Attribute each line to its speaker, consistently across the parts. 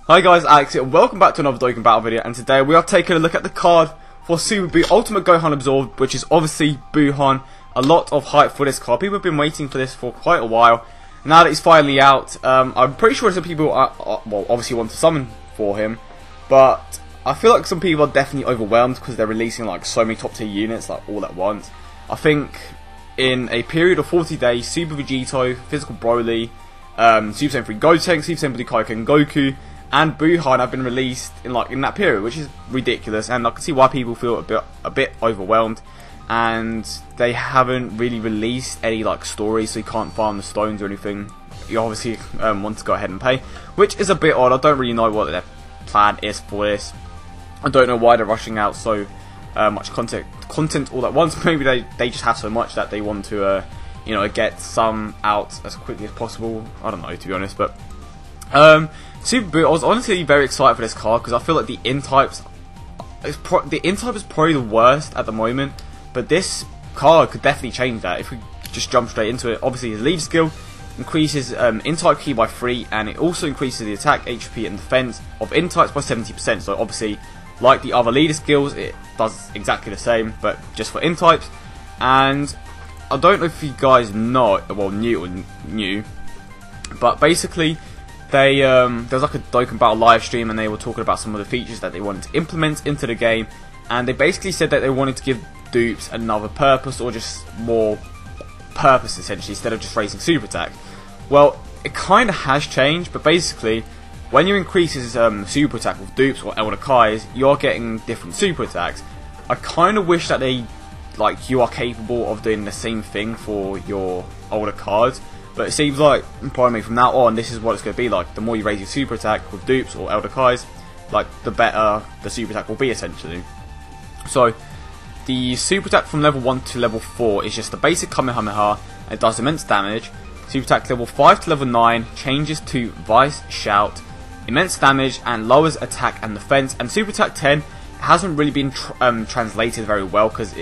Speaker 1: Hi guys, Alex here. Welcome back to another Dokkan Battle video, and today we are taking a look at the card for Super Buu Ultimate Gohan Absorbed, which is obviously Buuhan. A lot of hype for this card. People have been waiting for this for quite a while. Now that it's finally out, I'm pretty sure some people well, obviously want to summon for him, but I feel like some people are definitely overwhelmed because they're releasing like so many top tier units like all at once. I think in a period of 40 days, Super Vegito, Physical Broly, Super Saiyan 3 Gotenks, Super Saiyan Blue Kaioken Goku, and Buuhan have been released in that period, which is ridiculous, and I can see why people feel a bit overwhelmed. And they haven't really released any like stories, so you can't farm the stones or anything. You obviously want to go ahead and pay, which is a bit odd. I don't really know what their plan is for this. I don't know why they're rushing out so much content all at once. Maybe they just have so much that they want to get some out as quickly as possible. I don't know, to be honest, but Super Buu, I was honestly very excited for this card because I feel like the INT type is probably the worst at the moment, but this card could definitely change that if we just jump straight into it. Obviously his lead skill increases INT type key by 3, and it also increases the attack, HP and defense of INT types by 70%, so obviously like the other leader skills it does exactly the same, but just for INT types. And I don't know if you guys know, well, knew, but basically there was like a Dokkan Battle live stream, and they were talking about some of the features that they wanted to implement into the game, and they basically said that they wanted to give dupes another purpose, or just more purpose essentially, instead of just raising super attack. Well, it kind of has changed, but basically when you increase his super attack with dupes or Elder Kais, you're getting different super attacks. I kind of wish that you are capable of doing the same thing for your older cards, but it seems like, pardon me, from now on this is what it's going to be like. The more you raise your super attack with dupes or Elder Kais, like the better the super attack will be essentially. So the super attack from level 1 to level 4 is just the basic Kamehameha, and it does immense damage. Super attack level 5 to level 9 changes to Vice Shout, immense damage, and lowers attack and defense. And super attack 10 hasn't really been translated very well because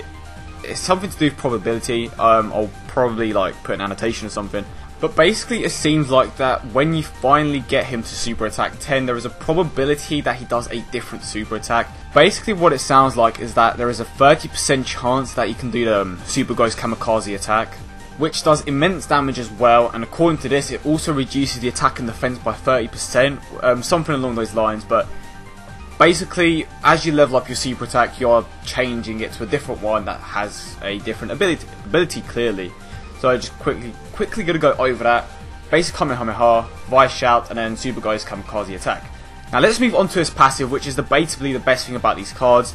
Speaker 1: it's something to do with probability. I'll probably put an annotation or something. But basically it seems like that when you finally get him to super attack 10, there is a probability that he does a different super attack. Basically what it sounds like is that there is a 30% chance that you can do the Super Ghost Kamikaze attack, which does immense damage as well, and according to this it also reduces the attack and defense by 30%, something along those lines. But basically as you level up your super attack, you're changing it to a different one that has a different ability clearly. So I just quickly gonna go over that. Basic Kamehameha, Vice Shout, and then Super Ghost Kamikaze attack. Now let's move on to his passive, which is debatably the best thing about these cards.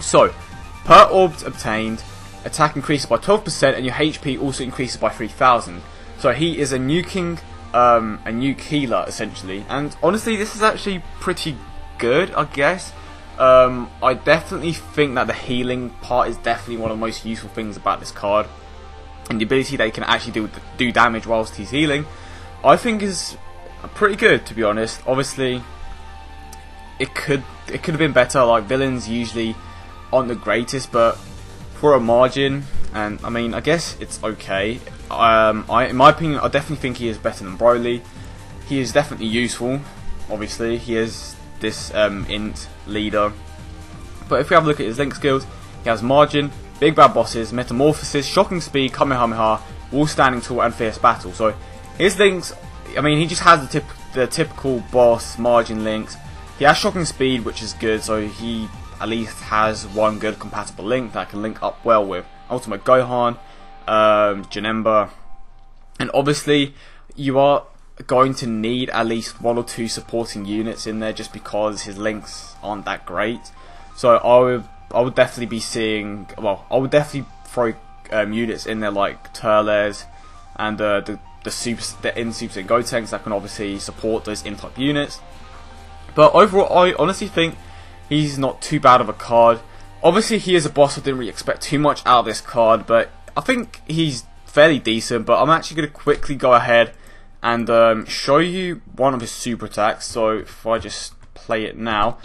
Speaker 1: So, per orbs obtained, attack increases by 12%, and your HP also increases by 3000. So he is a nuking, a nuke healer essentially. And honestly, this is actually pretty good, I guess. I definitely think that the healing part is definitely one of the most useful things about this card, and the ability that he can actually do damage whilst he's healing, I think is pretty good, to be honest. Obviously it could have been better. Like, villains usually aren't the greatest, but for a margin, and I mean, I guess it's okay. In my opinion, I definitely think he is better than Broly. He is definitely useful. Obviously he is this INT leader, but if we have a look at his link skills, he has Margin, Big Bad Bosses, Metamorphosis, Shocking Speed, Kamehameha, Wall Standing Tall, and Fierce Battle. So his links, I mean, he just has the typical boss Margin links. He has Shocking Speed, which is good, so he at least has one good compatible link that can link up well with Ultimate Gohan, Janemba, and obviously you are going to need at least 1 or 2 supporting units in there, just because his links aren't that great. So I would definitely be seeing, well, I would definitely throw units in there like Turles and the INT Super Saiyan Gotenks that can obviously support those INT type units. But overall, I honestly think he's not too bad of a card. Obviously he is a boss, I didn't really expect too much out of this card, but I think he's fairly decent. But I'm actually going to quickly go ahead and show you one of his super attacks. So if I just play it now.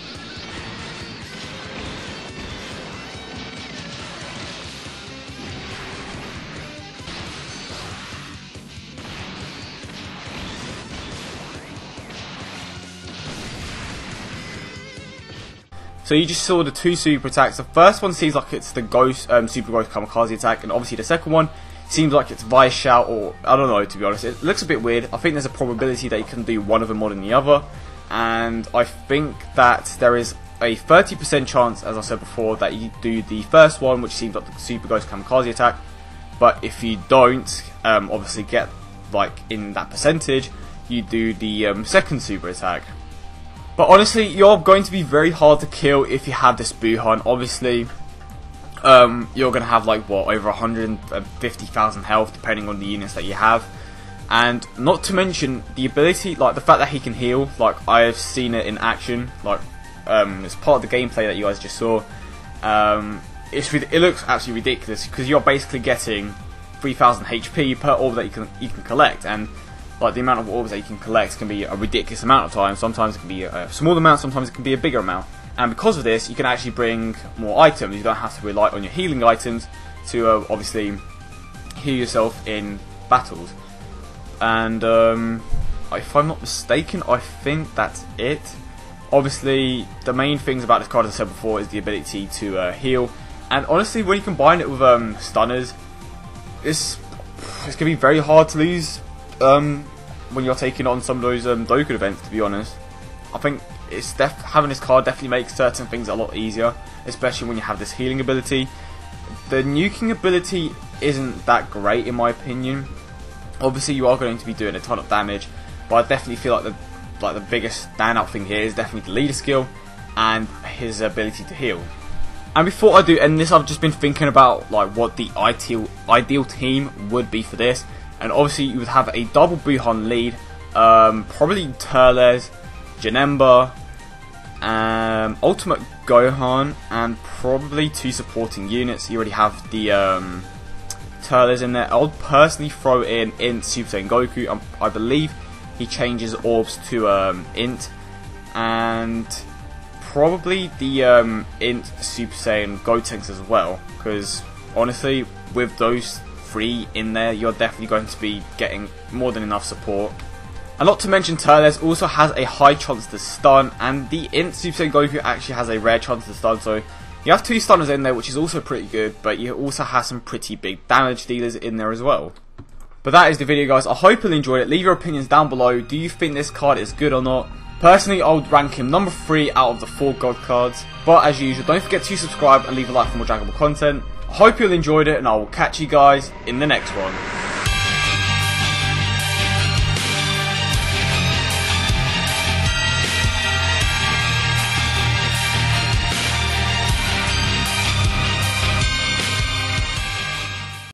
Speaker 1: So you just saw the two super attacks. The first one seems like it's the Ghost, Super Ghost Kamikaze attack, and obviously the second one seems like it's Vice Shout, or I don't know, to be honest. It looks a bit weird. I think there's a probability that you can do one of them more than the other, and I think that there is a 30% chance, as I said before, that you do the first one, which seems like the Super Ghost Kamikaze attack. But if you don't, obviously get like in that percentage, you do the second super attack. But honestly, you're going to be very hard to kill if you have this Buuhan. Obviously, you're going to have like what, over 150,000 health, depending on the units that you have. And not to mention the ability, like the fact that he can heal. Like I've seen it in action. Like it's part of the gameplay that you guys just saw. It looks absolutely ridiculous because you're basically getting 3,000 HP per orb that you can collect, and like the amount of orbs that you can collect can be a ridiculous amount of time. Sometimes it can be a small amount, sometimes it can be a bigger amount. And because of this, you can actually bring more items. You don't have to rely on your healing items to obviously heal yourself in battles. And if I'm not mistaken, I think that's it. Obviously, the main things about this card, as I said before, is the ability to heal. And honestly, when you combine it with stunners, it's going to be very hard to lose when you're taking on some of those Dokkan events, to be honest. I think it's having this card definitely makes certain things a lot easier, especially when you have this healing ability. The nuking ability isn't that great in my opinion. Obviously you are going to be doing a ton of damage, but I definitely feel like the biggest standout thing here is definitely the leader skill and his ability to heal. And before I do end this, I've just been thinking about like what the ideal team would be for this. And obviously you would have a double Buuhan lead, probably Turles, Janemba, Ultimate Gohan, and probably two supporting units. You already have the Turles in there. I would personally throw in INT Super Saiyan Goku. I believe he changes orbs to INT, and probably the INT Super Saiyan Gotenks as well, because honestly with those three in there you're definitely going to be getting more than enough support. And not to mention Turles also has a high chance to stun, and the INT Super Saiyan Goku actually has a rare chance to stun, so you have two stunners in there, which is also pretty good, but you also have some pretty big damage dealers in there as well. But that is the video, guys. I hope you enjoyed it. Leave your opinions down below. Do you think this card is good or not? Personally, I would rank him number 3 out of the 4 God cards. But as usual, don't forget to subscribe and leave a like for more Dragon Ball content. I hope you all enjoyed it, and I will catch you guys in the next one.